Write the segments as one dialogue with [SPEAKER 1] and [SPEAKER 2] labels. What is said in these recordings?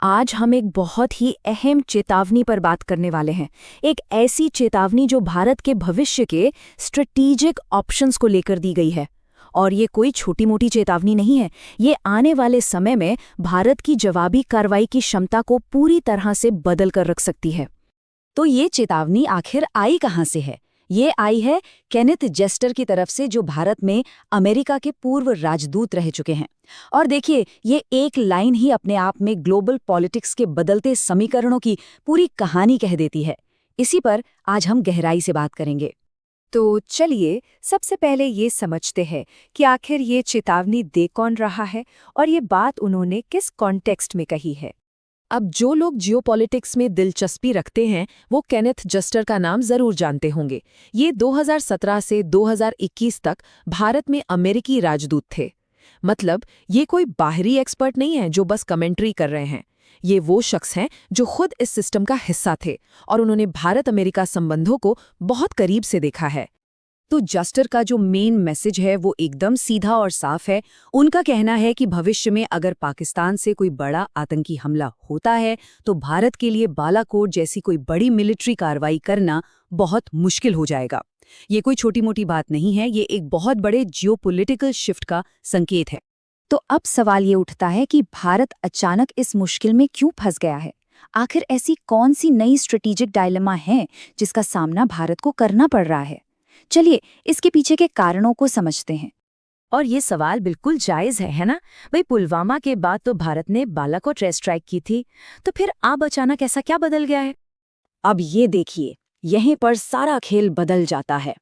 [SPEAKER 1] आज हम एक बहुत ही अहम चेतावनी पर बात करने वाले हैं। एक ऐसी चेतावनी जो भारत के भविष्य के स्ट्रेटेजिक ऑप्शंस को लेकर दी गई है। और ये कोई छोटी-मोटी चेतावनी नहीं है, ये आने वाले समय में भारत की जवाबी कार्रवाई की क्षमता को पूरी तरह से बदल कर रख सकती है।
[SPEAKER 2] तो ये चेतावनी आखिर आई कहाँ से है? ये आई है केनेथ जेस्टर की तरफ से, जो भारत में अमेरिका के पूर्व राजदूत रह चुके हैं। और देखिए, ये एक लाइन ही अपने आप में ग्लोबल पॉलिटिक्स के बदलते समीकरणों की पूरी कहानी कह देती है। इसी पर आज हम गहराई से बात करेंगे।
[SPEAKER 1] तो चलिए सबसे पहले ये समझते हैं कि आखिर ये चेतावनी दे कौन रहा है और ये बात उन्होंने किस कॉन्टेक्स्ट में कही है।
[SPEAKER 3] अब जो लोग जियोपॉलिटिक्स में दिलचस्पी रखते हैं वो केनेथ जेस्टर का नाम जरूर जानते होंगे। ये 2017 से 2021 तक भारत में अमेरिकी राजदूत थे। मतलब ये कोई बाहरी एक्सपर्ट नहीं है जो बस कमेंट्री कर रहे हैं। ये वो शख्स हैं जो खुद इस सिस्टम का हिस्सा थे और उन्होंने भारत अमेरिका संबंधों को बहुत करीब से देखा है।
[SPEAKER 2] तो जस्टर का जो मेन मैसेज है वो एकदम सीधा और साफ है। उनका कहना है कि भविष्य में अगर पाकिस्तान से कोई बड़ा आतंकी हमला होता है तो भारत के लिए बालाकोट जैसी कोई बड़ी मिलिट्री कार्रवाई करना बहुत मुश्किल हो जाएगा। ये कोई छोटी मोटी बात नहीं है, ये एक बहुत बड़े जियोपॉलिटिकल शिफ्ट का संकेत है। तो अब सवाल ये उठता है कि भारत अचानक इस मुश्किल में क्यों फंस गया है? आखिर ऐसी कौन सी नई स्ट्रेटेजिक डायलेमा है जिसका सामना भारत को करना पड़ रहा है? चलिए इसके पीछे के कारणों को समझते हैं।
[SPEAKER 1] और ये सवाल बिल्कुल जायज़ है ना? भाई, पुलवामा के बाद तो भारत ने बालाकोट एयर स्ट्राइक की थी, तो फिर अब अचानक ऐसा क्या बदल गया है?
[SPEAKER 2] अब ये देखिए, यहीं पर सारा खेल बदल जाता है।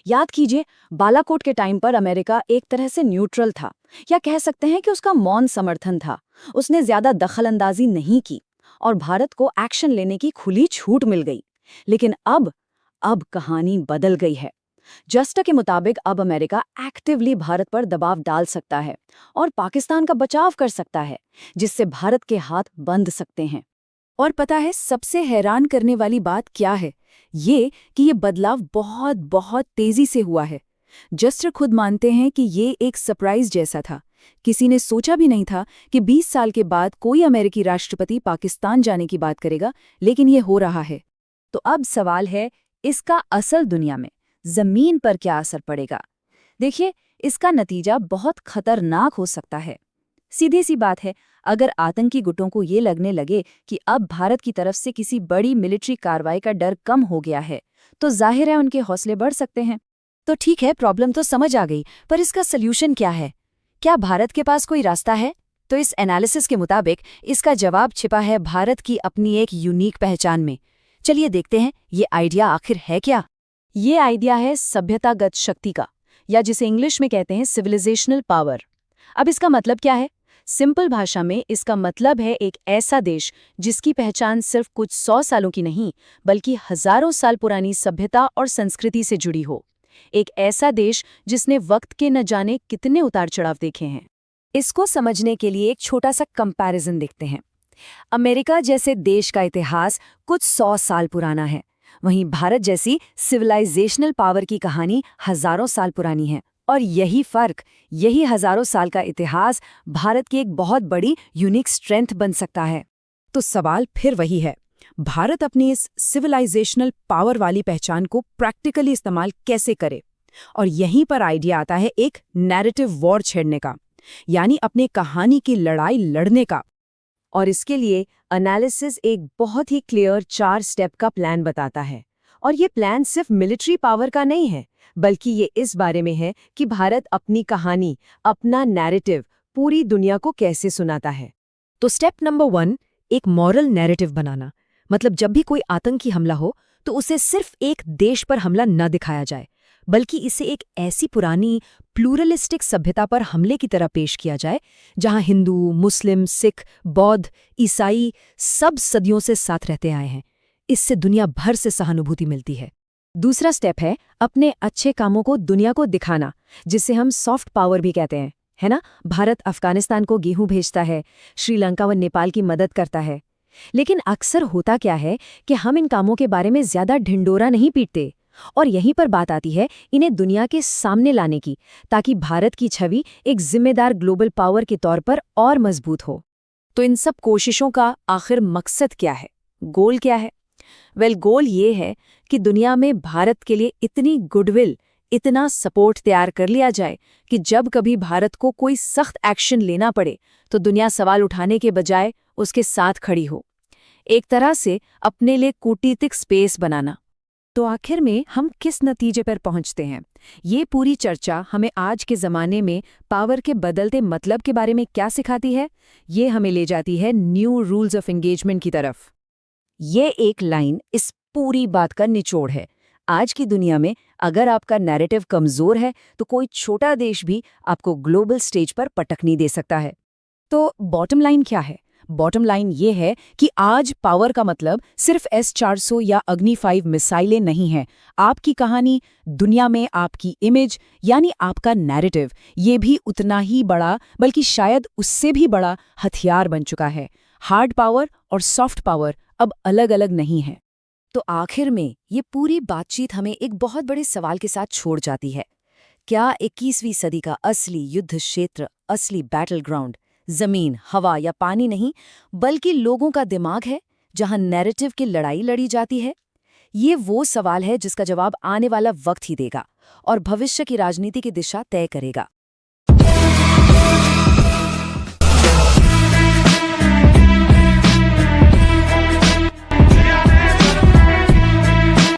[SPEAKER 2] याद कीजिए, बालाकोट के टाइम पर अमेरिका एक तरह से न्यूट्रल था, या कह सकते हैं कि उसका मौन समर्थन था। उसने ज्यादा दखलंदाजी नहीं की और भारत को एक्शन लेने की खुली छूट मिल गई। लेकिन अब कहानी बदल गई है। जस्टर के मुताबिक अब अमेरिका एक्टिवली भारत पर दबाव डाल सकता है और पाकिस्तान का बचाव कर सकता है, जिससे भारत के हाथ बंध सकते हैं।
[SPEAKER 1] और पता है सबसे हैरान करने वाली बात क्या है? ये कि ये बदलाव बहुत बहुत तेजी से हुआ है। जस्टर खुद मानते हैं कि ये एक सरप्राइज जैसा था। किसी ने सोचा भी नहीं था कि 20 साल के बाद कोई अमेरिकी राष्ट्रपति पाकिस्तान जाने की बात करेगा, लेकिन ये हो रहा है।
[SPEAKER 2] तो अब सवाल है, इसका असल दुनिया में, जमीन पर क्या असर पड़ेगा? देखिए, इसका नतीजा बहुत खतरनाक हो सकता है। सीधी सी बात है, अगर आतंकी गुटों को ये लगने लगे कि अब भारत की तरफ से किसी बड़ी मिलिट्री कार्रवाई का डर कम हो गया है, तो जाहिर है उनके हौसले बढ़ सकते हैं।
[SPEAKER 1] तो ठीक है, प्रॉब्लम तो समझ आ गई, पर इसका सल्यूशन क्या है? क्या भारत के पास कोई रास्ता है? तो इस एनालिसिस के मुताबिक इसका जवाब छिपा है भारत की अपनी एक यूनिक पहचान में। चलिए देखते हैं ये आइडिया आखिर है क्या।
[SPEAKER 2] ये आइडिया है सभ्यतागत शक्ति का, या जिसे इंग्लिश में कहते हैं सिविलाइजेशनल पावर। अब इसका मतलब क्या है? सिंपल भाषा में इसका मतलब है एक ऐसा देश जिसकी पहचान सिर्फ कुछ 100 सालों की नहीं, बल्कि हजारों साल पुरानी सभ्यता और संस्कृति से जुड़ी हो। एक ऐसा देश जिसने वक्त के न जाने कितने उतार चढ़ाव देखे हैं।
[SPEAKER 1] इसको समझने के लिए एक छोटा सा कंपैरिजन देखते हैं। अमेरिका जैसे देश का इतिहास कुछ 100 साल पुराना है, वहीं भारत जैसी सिविलाइजेशनल पावर की कहानी हजारों साल पुरानी है। और यही फर्क, यही हजारों साल का इतिहास भारत की एक बहुत बड़ी यूनिक स्ट्रेंथ बन सकता है।
[SPEAKER 3] तो सवाल फिर वही है, भारत अपनी इस सिविलाइजेशनल पावर वाली पहचान को प्रैक्टिकली इस्तेमाल कैसे करे? और यहीं पर आइडिया आता है एक नैरेटिव वॉर छेड़ने का, यानी अपने कहानी की लड़ाई लड़ने का।
[SPEAKER 2] और इसके लिए एनालिसिस एक बहुत ही क्लियर 4 स्टेप का प्लान बताता है। और ये प्लान सिर्फ मिलिट्री पावर का नहीं है, बल्कि ये इस बारे में है कि भारत अपनी कहानी, अपना नैरेटिव पूरी दुनिया को कैसे सुनाता है।
[SPEAKER 3] तो स्टेप नंबर 1, एक मॉरल नैरेटिव बनाना। मतलब जब भी कोई आतंकी हमला हो तो उसे सिर्फ एक देश पर हमला न दिखाया जाए, बल्कि इसे एक ऐसी पुरानी प्लूरलिस्टिक सभ्यता पर हमले की तरह पेश किया जाए जहां हिंदू, मुस्लिम, सिख, बौद्ध, ईसाई सब सदियों से साथ रहते आए हैं। इससे दुनिया भर से सहानुभूति मिलती है।
[SPEAKER 2] दूसरा स्टेप है अपने अच्छे कामों को दुनिया को दिखाना, जिसे हम सॉफ्ट पावर भी कहते हैं, है ना? भारत अफगानिस्तान को गेहूं भेजता है, श्रीलंका व नेपाल की मदद करता है। लेकिन अक्सर होता क्या है कि हम इन कामों के बारे में ज्यादा ढिंडोरा नहीं पीटते। और यहीं पर बात आती है इन्हें दुनिया के सामने लाने की, ताकि भारत की छवि एक जिम्मेदार ग्लोबल पावर के तौर पर और मजबूत हो।
[SPEAKER 1] तो इन सब कोशिशों का आखिर मकसद क्या है, गोल क्या है? गोल ये है कि दुनिया में भारत के लिए इतनी गुडविल, इतना सपोर्ट तैयार कर लिया जाए कि जब कभी भारत को कोई सख्त एक्शन लेना पड़े तो दुनिया सवाल उठाने के बजाय उसके साथ खड़ी हो। एक तरह से अपने लिए कूटनीतिक स्पेस बनाना।
[SPEAKER 2] तो आखिर में हम किस नतीजे पर पहुंचते हैं? ये पूरी चर्चा हमें आज के ज़माने में पावर के बदलते मतलब के बारे में क्या सिखाती है? ये हमें ले जाती है न्यू रूल्स ऑफ एंगेजमेंट की तरफ।
[SPEAKER 1] ये एक लाइन इस पूरी बात का निचोड़ है। आज की दुनिया में अगर आपका नैरेटिव कमज़ोर है तो कोई छोटा देश भी आपको ग्लोबल स्टेज पर पटक नहीं दे सकता है।
[SPEAKER 2] तो बॉटम लाइन क्या है? बॉटम लाइन ये है कि आज पावर का मतलब सिर्फ S-400 या अग्नि 5 मिसाइलें नहीं हैं। आपकी कहानी, दुनिया में आपकी इमेज, यानी आपका नैरेटिव, ये भी उतना ही बड़ा, बल्कि शायद उससे भी बड़ा हथियार बन चुका है। हार्ड पावर और सॉफ्ट पावर अब अलग-अलग नहीं है।
[SPEAKER 1] तो आखिर में ये पूरी बातचीत हमें एक बहुत बड़े सवाल के साथ छोड़ जाती है। क्या 21वीं सदी का असली युद्ध क्षेत्र, असली बैटल ग्राउंड जमीन, हवा या पानी नहीं, बल्कि लोगों का दिमाग है, जहां नैरेटिव की लड़ाई लड़ी जाती है? ये वो सवाल है जिसका जवाब आने वाला वक्त ही देगा और भविष्य की राजनीति की दिशा तय करेगा।